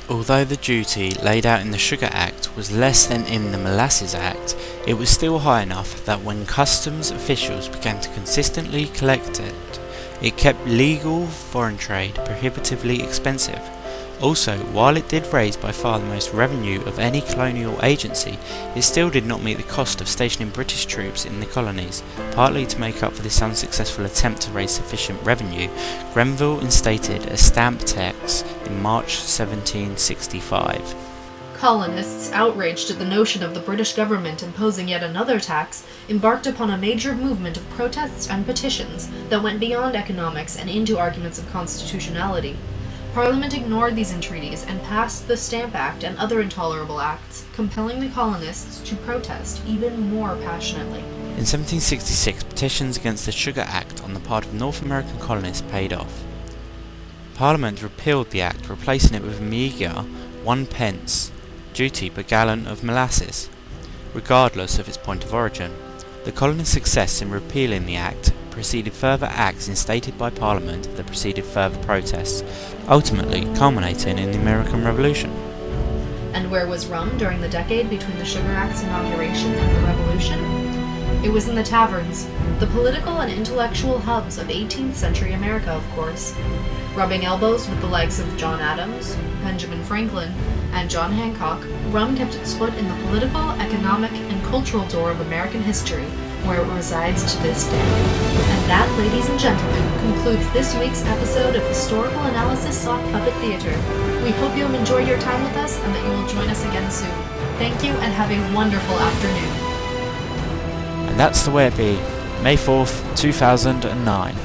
Although the duty laid out in the Sugar Act was less than in the Molasses Act, it was still high enough that when customs officials began to consistently collect it, it kept legal foreign trade prohibitively expensive. Also, while it did raise by far the most revenue of any colonial agency, it still did not meet the cost of stationing British troops in the colonies. Partly to make up for this unsuccessful attempt to raise sufficient revenue, Grenville instated a stamp tax in March 1765. Colonists, outraged at the notion of the British government imposing yet another tax, embarked upon a major movement of protests and petitions that went beyond economics and into arguments of constitutionality. Parliament ignored these entreaties and passed the Stamp Act and other intolerable acts, compelling the colonists to protest even more passionately. In 1766, petitions against the Sugar Act on the part of North American colonists paid off. Parliament repealed the act, replacing it with a meagre 1 pence duty per gallon of molasses, regardless of its point of origin. The colonists' success in repealing the act preceded further acts instated by Parliament that preceded further protests, ultimately culminating in the American Revolution. And where was rum during the decade between the Sugar Act's inauguration and the Revolution? It was in the taverns, the political and intellectual hubs of 18th century America, of course. Rubbing elbows with the likes of John Adams, Benjamin Franklin, and John Hancock, rum kept its foot in the political, economic, and cultural door of American history, where it resides to this day. And that, ladies and gentlemen, concludes this week's episode of Historical Analysis Sock Puppet Theater. We hope you have enjoyed your time with us and that you will join us again soon. Thank you and have a wonderful afternoon. And that's the way it be. May 4th, 2009.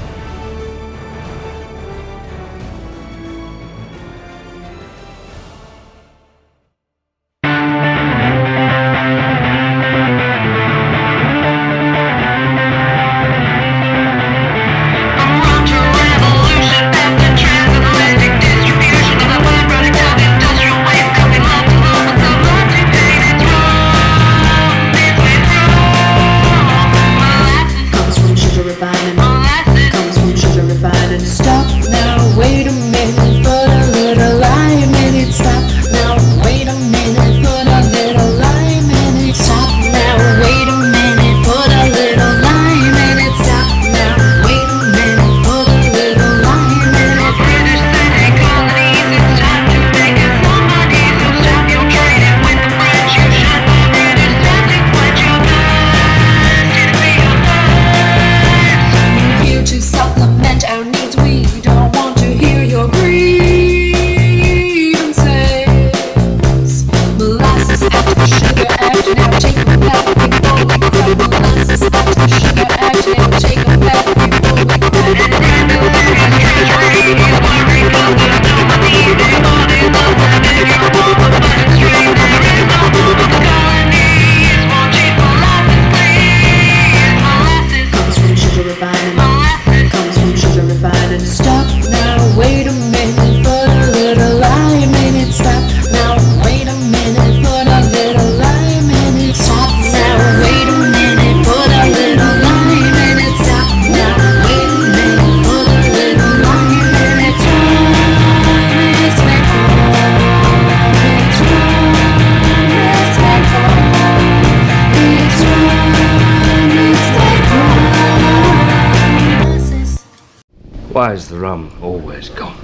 Why is the rum always gone?